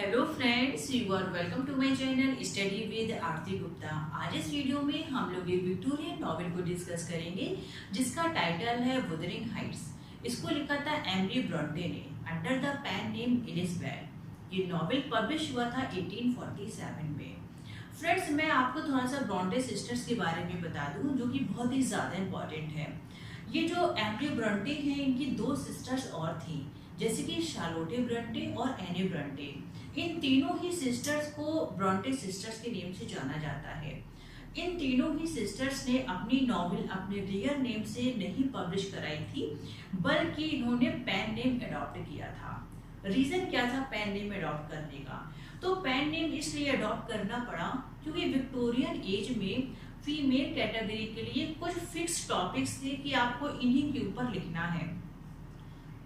Hello friends, you are welcome to my channel study with Aarti Gupta. आज इस video में हम लोग एक विक्टोरियन नॉवेल को डिस्कस करेंगे जिसका टाइटल है वुदरिंग हाइट्स। इसको लिखा था एमरी ब्रॉन्टे ने अंडर द पेन नेम एलिसबेथ। ये नॉवेल पब्लिश हुआ था 1847 में। फ्रेंड्स, मैं आपको थोड़ा सा ब्रॉन्टे सिस्टर्स के बारे में बता दूं जो कि बहुत ही ज़्यादा इम्पॉर्टेंट है। ये जो एमरी ब्रॉन्टे हैं, इनकी दो सिस्टर्स और थी, जैसे कि शार्लोटे ब्रॉन्टे और एने ब्रॉन्टे। इन तीनों ही सिस्टर्स को ब्रॉन्टे सिस्टर्स के नेम से जाना जाता है। इन तीनों ही सिस्टर्स ने अपनी नॉवेल अपने रियल नेम से नहीं पब्लिश कराई थी, बल्कि इन्होंने पेन नेम अडॉप्ट किया था। रीजन क्या था पेन नेम अडॉप्ट करने का? तो पेन नेम इसलिए अडॉप्ट करना पड़ा क्योंकि विक्टोरियन एज में फीमेल कैटेगरी के लिए कुछ फिक्स टॉपिक्स थे कि आपको इन्हीं के ऊपर लिखना है।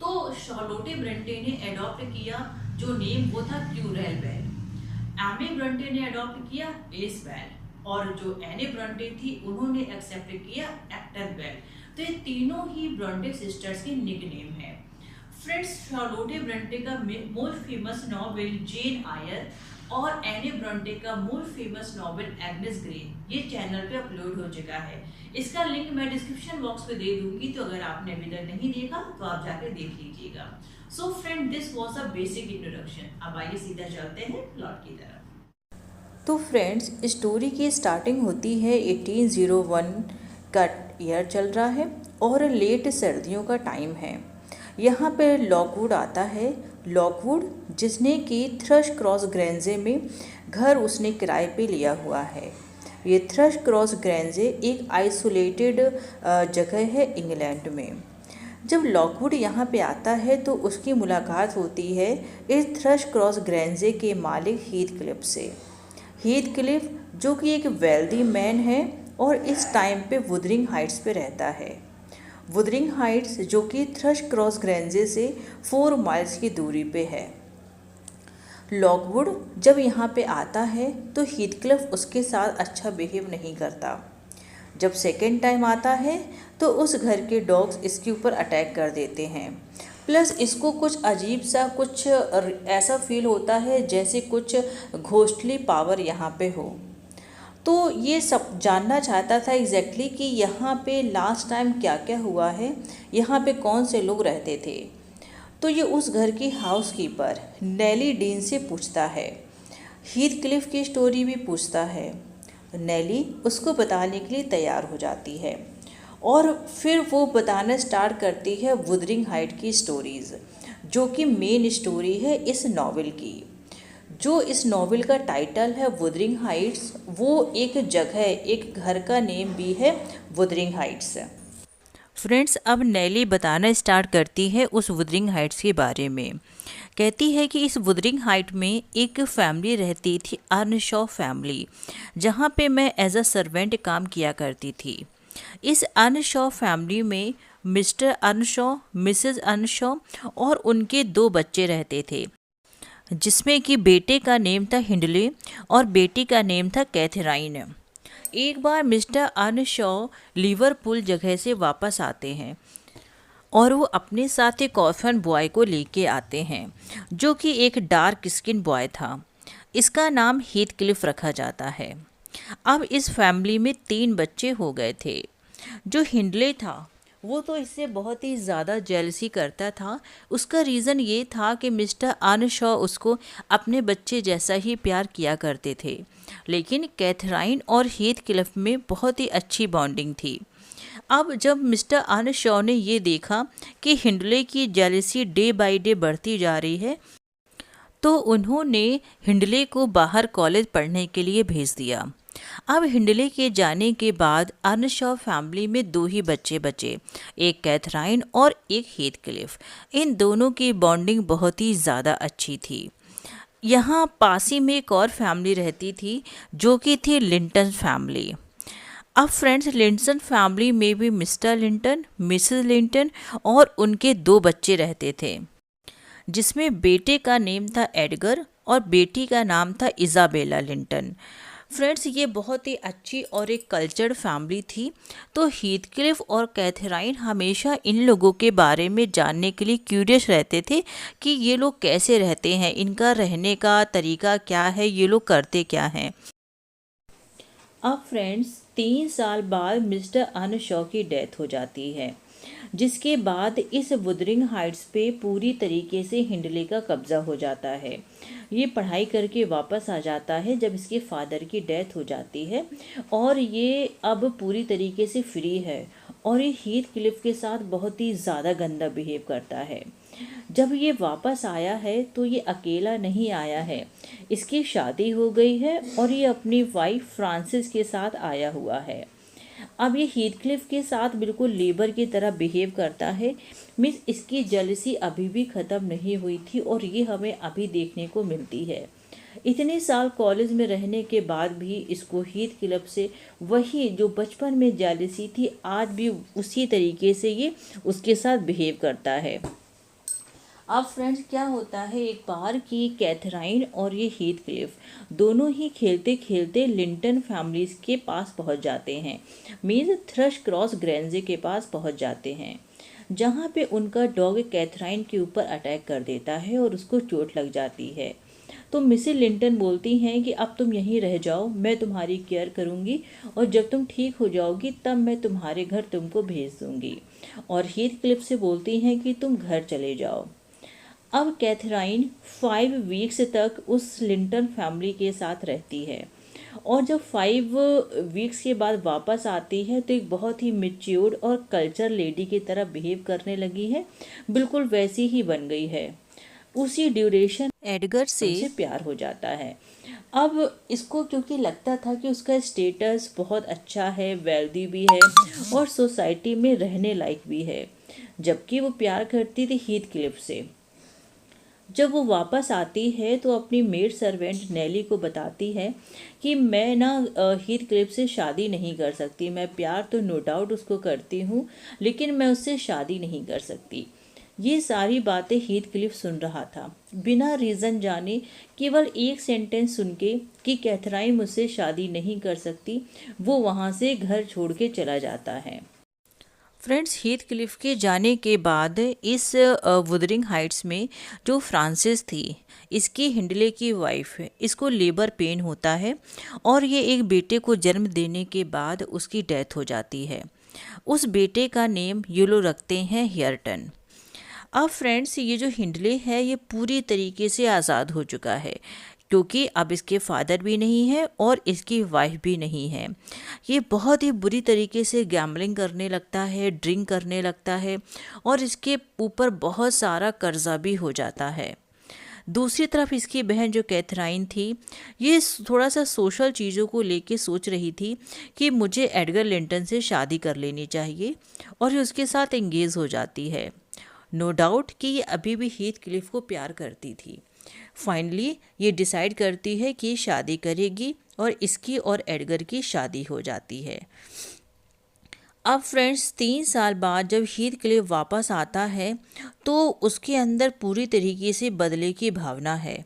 तो शार्लोटे ब्रंटे ने अडॉप्ट किया जो नेम वो था क्यूरेल बेल। एमी ब्रंटे ने अडॉप्ट किया एलिसबेथ, और जो एने ब्रंटे थी उन्होंने एक्सेप्ट किया एक्टर बेल। तो ये तीनों ही ब्रंटे सिस्टर्स के निकनेम है। फ्रेंड्स, शार्लोटे ब्रंटे का मोस्ट फेमस नॉवेल जेन आयर और एने ब्रंटे का most famous novel Agnes grey ये चैनल पे अपलोड हो चुका है। इसका लिंक मैं डिस्क्रिप्शन बॉक्स पे दे दूंगी, तो अगर आपने अभी तक नहीं देखा तो आप जाकर देख लीजिएगा। So friend, this was a basic introduction. अब आइए सीधा चलते हैं प्लॉट की तरफ। तो फ्रेंड्स, स्टोरी की स्टार्टिंग होती है 1801 का ईयर चल रहा है और लेट सर्दियों का टाइम है। यहाँ पे लॉकवुड आता है। लॉकवुड जिसने कि थ्रश क्रॉस ग्रेंजे में घर उसने किराए पे लिया हुआ है। ये थ्रश क्रॉस ग्रेंजे एक आइसोलेटेड जगह है इंग्लैंड में। जब लॉकवुड यहाँ पे आता है तो उसकी मुलाकात होती है इस थ्रश क्रॉस ग्रेंजे के मालिक हीथ क्लिफ से। हीथ क्लिफ जो कि एक वेल्दी मैन है और इस टाइम पे वुदरिंग हाइट्स पे रहता है। वुदरिंग हाइट्स जो कि थ्रश क्रॉस ग्रेंजे से 4 माइल्स की दूरी पे है। लॉकवुड जब यहाँ पे आता है तो हीथक्लिफ उसके साथ अच्छा बिहेव नहीं करता। जब सेकेंड टाइम आता है तो उस घर के डॉग्स इसके ऊपर अटैक कर देते हैं। प्लस इसको कुछ अजीब सा कुछ ऐसा फील होता है जैसे कुछ घोस्टली पावर यहाँ पे हो। तो ये सब जानना चाहता था एग्जैक्टली कि यहाँ पे लास्ट टाइम क्या क्या हुआ है, यहाँ पे कौन से लोग रहते थे। तो ये उस घर की हाउसकीपर नेली डीन से पूछता है। हीथ क्लिफ की स्टोरी भी पूछता है। नेली उसको बताने के लिए तैयार हो जाती है और फिर वो बताना स्टार्ट करती है वुदरिंग हाइट की स्टोरीज़, जो कि मेन स्टोरी है इस नावल की। जो इस नावल का टाइटल है वुदरिंग हाइट्स, वो एक जगह एक घर का नेम भी है वुदरिंग हाइट्स। फ्रेंड्स, अब नेली बताना स्टार्ट करती है उस वुदरिंग हाइट्स के बारे में। कहती है कि इस वुदरिंग हाइट में एक फैमिली रहती थी, अर्नशॉ फैमिली, जहाँ पे मैं एज अ सर्वेंट काम किया करती थी। इस अर्नशॉ फैमिली में मिस्टर अर्नशॉ, मिसेस अर्नशॉ और उनके 2 बच्चे रहते थे, जिसमें कि बेटे का नेम था हिंडले और बेटी का नेम था कैथराइन। एक बार मिस्टर अर्नशॉ लिवरपूल जगह से वापस आते हैं और वो अपने साथ एक ऑर्फन बॉय को लेके आते हैं जो कि एक डार्क स्किन बॉय था। इसका नाम हीथ क्लिफ रखा जाता है। अब इस फैमिली में 3 बच्चे हो गए थे। जो हिंडले था वो तो इससे बहुत ही ज़्यादा जेलसी करता था। उसका रीज़न ये था कि मिस्टर अर्नशॉ उसको अपने बच्चे जैसा ही प्यार किया करते थे, लेकिन कैथराइन और हीथ क्लिफ में बहुत ही अच्छी बॉन्डिंग थी। अब जब मिस्टर अर्नशॉ ने ये देखा कि हिंडले की जेलसी डे बाय डे बढ़ती जा रही है, तो उन्होंने हिंडले को बाहर कॉलेज पढ़ने के लिए भेज दिया। अब हिंडले के जाने के बाद अर्नशॉ फैमिली में 2 ही बच्चे बचे, एक कैथराइन और एक हीथ क्लिफ। इन दोनों की बॉन्डिंग बहुत ही ज़्यादा अच्छी थी। यहाँ पास ही में एक और फैमिली रहती थी जो कि थी लिंटन फैमिली। अब फ्रेंड्स, लिंटन फैमिली में भी मिस्टर लिंटन, मिसेस लिंटन और उनके 2 बच्चे रहते थे, जिसमें बेटे का नेम था एडगर और बेटी का नाम था इज़ाबेला लिंटन। फ्रेंड्स, ये बहुत ही अच्छी और एक कल्चर्ड फैमिली थी। तो हीथक्लिफ और कैथराइन हमेशा इन लोगों के बारे में जानने के लिए क्यूरियस रहते थे कि ये लोग कैसे रहते हैं, इनका रहने का तरीका क्या है, ये लोग करते क्या हैं। अब फ्रेंड्स, 3 साल बाद मिस्टर अनशॉ की डेथ हो जाती है, जिसके बाद इस वुदरिंग हाइट्स पे पूरी तरीके से हिंडले का कब्जा हो जाता है। ये पढ़ाई करके वापस आ जाता है जब इसके फादर की डेथ हो जाती है, और ये अब पूरी तरीके से फ्री है, और ये हीथक्लिफ के साथ बहुत ही ज़्यादा गंदा बिहेव करता है। जब ये वापस आया है तो ये अकेला नहीं आया है, इसकी शादी हो गई है और ये अपनी वाइफ फ्रांसिस के साथ आया हुआ है। अब ये हीथक्लिफ के साथ बिल्कुल लेबर की तरह बिहेव करता है। मिस इसकी जेलसी अभी भी ख़त्म नहीं हुई थी और ये हमें अभी देखने को मिलती है। इतने साल कॉलेज में रहने के बाद भी इसको हीथक्लिफ से वही जो बचपन में जेलसी थी, आज भी उसी तरीके से ये उसके साथ बिहेव करता है। अब फ्रेंड्स, क्या होता है, एक बार कि कैथराइन और ये हीथक्लिफ दोनों ही खेलते खेलते लिंटन फैमिलीज के पास पहुंच जाते हैं, मीन्स थ्रश क्रॉस ग्रेंजे के पास पहुंच जाते हैं, जहां पे उनका डॉग कैथराइन के ऊपर अटैक कर देता है और उसको चोट लग जाती है। तो मिसेस लिंटन बोलती हैं कि अब तुम यहीं रह जाओ, मैं तुम्हारी केयर करूंगी और जब तुम ठीक हो जाओगी तब मैं तुम्हारे घर तुमको भेज दूंगी। और हीथक्लिफ से बोलती हैं कि तुम घर चले जाओ। अब कैथराइन 5 वीक्स तक उस लिंटन फैमिली के साथ रहती है, और जब 5 वीक्स के बाद वापस आती है तो एक बहुत ही मैच्योर्ड और कल्चर लेडी की तरह बिहेव करने लगी है, बिल्कुल वैसी ही बन गई है। उसी ड्यूरेशन एडगर से प्यार हो जाता है। अब इसको क्योंकि लगता था कि उसका स्टेटस बहुत अच्छा है, वेल्दी भी है और सोसाइटी में रहने लायक भी है, जबकि वो प्यार करती थी हीथक्लिफ से। जब वो वापस आती है तो अपनी मेड सर्वेंट नेली को बताती है कि मैं ना हीथक्लिफ से शादी नहीं कर सकती, मैं प्यार तो नो डाउट उसको करती हूँ, लेकिन मैं उससे शादी नहीं कर सकती। ये सारी बातें हीथक्लिफ सुन रहा था, बिना रीज़न जाने, केवल एक सेंटेंस सुन के कि कैथराइन मुझसे शादी नहीं कर सकती, वो वहाँ से घर छोड़ के चला जाता है। फ्रेंड्स, हीथक्लिफ के जाने के बाद इस वुदरिंग हाइट्स में जो फ्रांसिस थी, इसकी हिंडले की वाइफ है, इसको लेबर पेन होता है और ये एक बेटे को जन्म देने के बाद उसकी डेथ हो जाती है। उस बेटे का नेम ये लोग रखते हैं हियरटन। अब फ्रेंड्स, ये जो हिंडले है ये पूरी तरीके से आज़ाद हो चुका है, क्योंकि अब इसके फादर भी नहीं है और इसकी वाइफ भी नहीं है। ये बहुत ही बुरी तरीके से गैम्बलिंग करने लगता है, ड्रिंक करने लगता है और इसके ऊपर बहुत सारा कर्जा भी हो जाता है। दूसरी तरफ इसकी बहन जो कैथराइन थी, ये थोड़ा सा सोशल चीज़ों को लेके सोच रही थी कि मुझे एडगर लिंटन से शादी कर लेनी चाहिए, और ये उसके साथ एंगेज हो जाती है। नो डाउट कि ये अभी भी हीथक्लिफ को प्यार करती थी। फाइनली ये डिसाइड करती है कि शादी करेगी और इसकी और एडगर की शादी हो जाती है। अब फ्रेंड्स, 3 साल बाद जब हीथक्लिफ वापस आता है तो उसके अंदर पूरी तरीके से बदले की भावना है।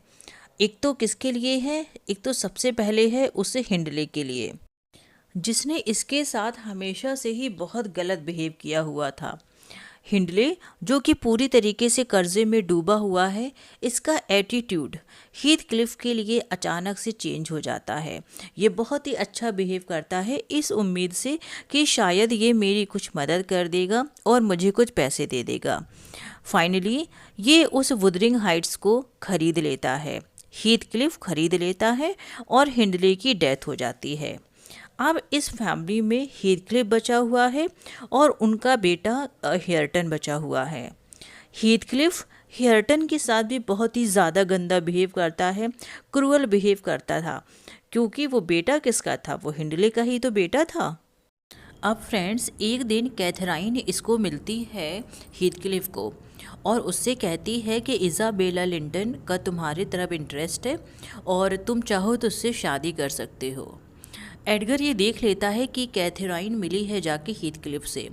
एक तो किसके लिए है, एक तो सबसे पहले है उसे हिंडले के लिए, जिसने इसके साथ हमेशा से ही बहुत गलत बिहेव किया हुआ था। हिंडले जो कि पूरी तरीके से कर्जे में डूबा हुआ है, इसका एटीट्यूड हीथक्लिफ के लिए अचानक से चेंज हो जाता है। ये बहुत ही अच्छा बिहेव करता है इस उम्मीद से कि शायद ये मेरी कुछ मदद कर देगा और मुझे कुछ पैसे दे देगा। फाइनली ये उस वुदरिंग हाइट्स को खरीद लेता है, हीथक्लिफ खरीद लेता है और हिंडले की डेथ हो जाती है। अब इस फैमिली में हीथक्लिफ बचा हुआ है और उनका बेटा हियरटन बचा हुआ है। हीथक्लिफ हियरटन के साथ भी बहुत ही ज़्यादा गंदा बिहेव करता है, क्रूअल बिहेव करता था, क्योंकि वो बेटा किसका था, वो हिंडले का ही तो बेटा था। अब फ्रेंड्स, एक दिन कैथराइन इसको मिलती है हीथक्लिफ को और उससे कहती है कि इज़ाबेला लिंटन का तुम्हारी तरफ इंटरेस्ट है और तुम चाहो तो उससे शादी कर सकते हो। एडगर ये देख लेता है कि कैथराइन मिली है जाके हीथक्लिफ से,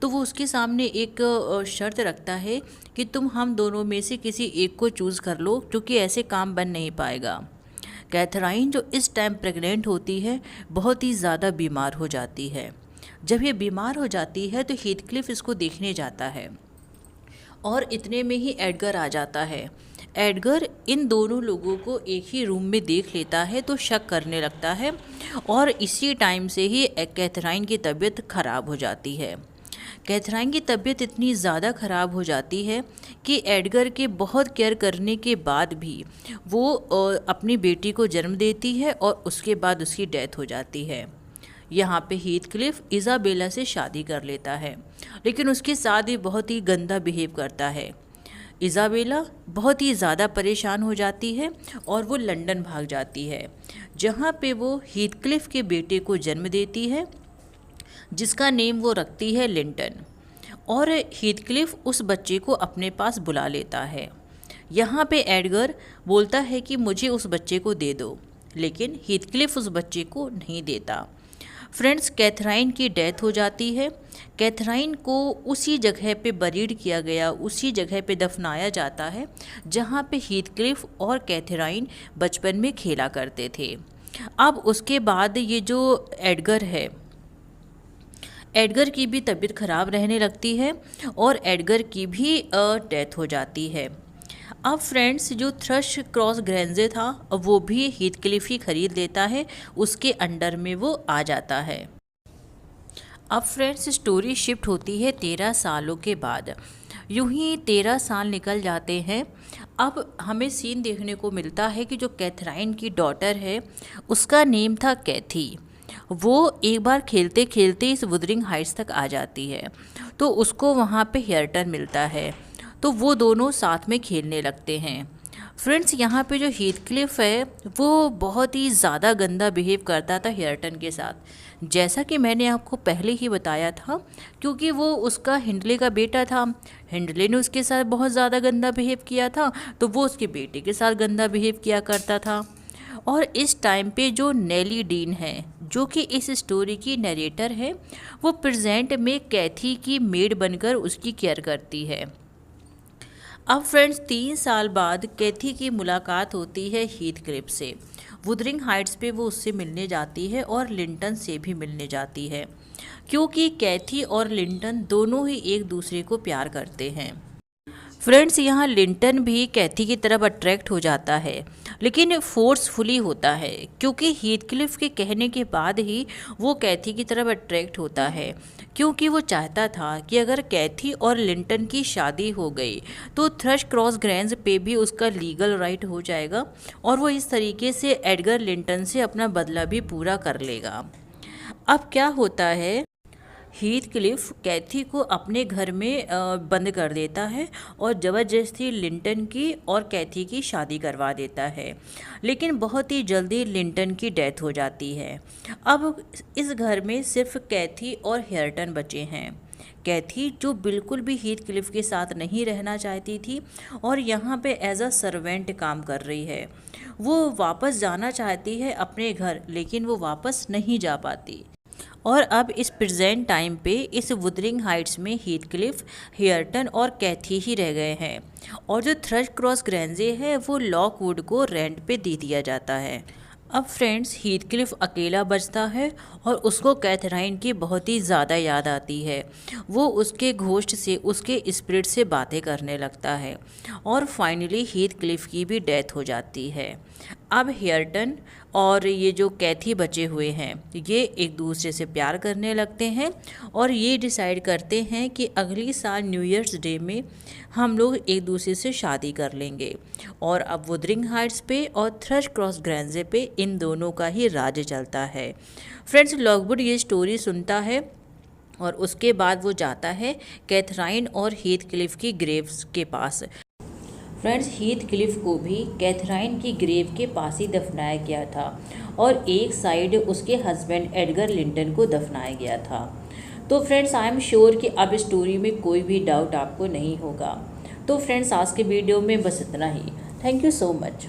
तो वो उसके सामने एक शर्त रखता है कि तुम हम दोनों में से किसी एक को चूज़ कर लो, क्योंकि ऐसे काम बन नहीं पाएगा। कैथराइन जो इस टाइम प्रेग्नेंट होती है बहुत ही ज़्यादा बीमार हो जाती है। जब ये बीमार हो जाती है तो हीथक्लिफ इसको देखने जाता है और इतने में ही एडगर आ जाता है। एडगर इन दोनों लोगों को एक ही रूम में देख लेता है तो शक करने लगता है और इसी टाइम से ही कैथराइन की तबीयत ख़राब हो जाती है। कैथराइन की तबीयत इतनी ज़्यादा ख़राब हो जाती है कि एडगर के बहुत केयर करने के बाद भी वो अपनी बेटी को जन्म देती है और उसके बाद उसकी डेथ हो जाती है। यहाँ पे हीथक्लिफ इज़ाबेला से शादी कर लेता है, लेकिन उसके साथ ही बहुत ही गंदा बिहेव करता है। इज़ाबेला बहुत ही ज़्यादा परेशान हो जाती है और वो लंदन भाग जाती है, जहाँ पे वो हीथक्लिफ के बेटे को जन्म देती है, जिसका नेम वो रखती है लिंटन। और हीथक्लिफ उस बच्चे को अपने पास बुला लेता है। यहाँ पे एडगर बोलता है कि मुझे उस बच्चे को दे दो, लेकिन हीथक्लिफ उस बच्चे को नहीं देता। फ्रेंड्स, कैथराइन की डेथ हो जाती है। कैथराइन को उसी जगह पे बरीड किया गया, उसी जगह पे दफनाया जाता है जहाँ पे हीथक्लिफ और कैथराइन बचपन में खेला करते थे। अब उसके बाद ये जो एडगर है, एडगर की भी तबीयत ख़राब रहने लगती है और एडगर की भी डेथ हो जाती है। अब फ्रेंड्स, जो थ्रश क्रॉस ग्रेंजे था वो भी हीथक्लिफ ही खरीद लेता है, उसके अंडर में वो आ जाता है। अब फ्रेंड्स, स्टोरी शिफ्ट होती है 13 सालों के बाद। यूं ही 13 साल निकल जाते हैं। अब हमें सीन देखने को मिलता है कि जो कैथराइन की डॉटर है उसका नेम था कैथी। वो एक बार खेलते खेलते इस वुदरिंग हाइट्स तक आ जाती है तो उसको वहाँ पे हेयरटन मिलता है, तो वो दोनों साथ में खेलने लगते हैं। फ्रेंड्स, यहाँ पे जो हीथक्लिफ है वो बहुत ही ज़्यादा गंदा बिहेव करता था हेयरटन के साथ, जैसा कि मैंने आपको पहले ही बताया था, क्योंकि वो उसका हिंडले का बेटा था। हिंडले ने उसके साथ बहुत ज़्यादा गंदा बिहेव किया था तो वो उसके बेटे के साथ गंदा बिहेव किया करता था। और इस टाइम पे जो नेली डीन है, जो कि इस स्टोरी की नरेटर है, वो प्रेजेंट में कैथी की मेड बनकर उसकी केयर करती है। अब फ्रेंड्स, 3 साल बाद कैथी की मुलाकात होती है हीथक्लिफ से। वुदरिंग हाइट्स पे वो उससे मिलने जाती है और लिंटन से भी मिलने जाती है, क्योंकि कैथी और लिंटन दोनों ही एक दूसरे को प्यार करते हैं। फ्रेंड्स, यहाँ लिंटन भी कैथी की तरफ अट्रैक्ट हो जाता है, लेकिन फोर्सफुली होता है, क्योंकि हीथक्लिफ के कहने के बाद ही वो कैथी की तरफ अट्रैक्ट होता है, क्योंकि वो चाहता था कि अगर कैथी और लिंटन की शादी हो गई तो थ्रश क्रॉस ग्रेंज पे भी उसका लीगल राइट हो जाएगा और वो इस तरीके से एडगर लिंटन से अपना बदला भी पूरा कर लेगा। अब क्या होता है, हीथक्लिफ कैथी को अपने घर में बंद कर देता है और ज़बरदस्ती लिंटन की और कैथी की शादी करवा देता है, लेकिन बहुत ही जल्दी लिंटन की डेथ हो जाती है। अब इस घर में सिर्फ कैथी और हेयरटन बचे हैं। कैथी, जो बिल्कुल भी हीथक्लिफ के साथ नहीं रहना चाहती थी और यहाँ पे एज अ सर्वेंट काम कर रही है, वो वापस जाना चाहती है अपने घर, लेकिन वो वापस नहीं जा पाती। और अब इस प्रेजेंट टाइम पे इस वुदरिंग हाइट्स में हीथक्लिफ, हेयरटन और कैथी ही रह गए हैं और जो थ्रश क्रॉस ग्रेंजे है वो लॉकवुड को रेंट पे दे दिया जाता है। अब फ्रेंड्स, हीथक्लिफ अकेला बचता है और उसको कैथराइन की बहुत ही ज़्यादा याद आती है। वो उसके घोस्ट से, उसके स्पिरिट से बातें करने लगता है और फाइनली हीथक्लिफ की भी डेथ हो जाती है। अब हेयरटन और ये जो कैथी बचे हुए हैं ये एक दूसरे से प्यार करने लगते हैं और ये डिसाइड करते हैं कि अगली साल न्यू ईयर्स डे में हम लोग एक दूसरे से शादी कर लेंगे। और अब वुदरिंग हाइट्स पे और थ्रश क्रॉस ग्रेंजे पे इन दोनों का ही राज चलता है। फ्रेंड्स, लॉकवुड ये स्टोरी सुनता है और उसके बाद वो जाता है कैथराइन और हीथक्लिफ की ग्रेव्स के पास। फ्रेंड्स, हीथक्लिफ को भी कैथराइन की ग्रेव के पास ही दफनाया गया था और एक साइड उसके हस्बैंड एडगर लिंटन को दफनाया गया था। तो फ्रेंड्स, आई एम श्योर कि अब स्टोरी में कोई भी डाउट आपको नहीं होगा। तो फ्रेंड्स, आज के वीडियो में बस इतना ही। Thank you so much.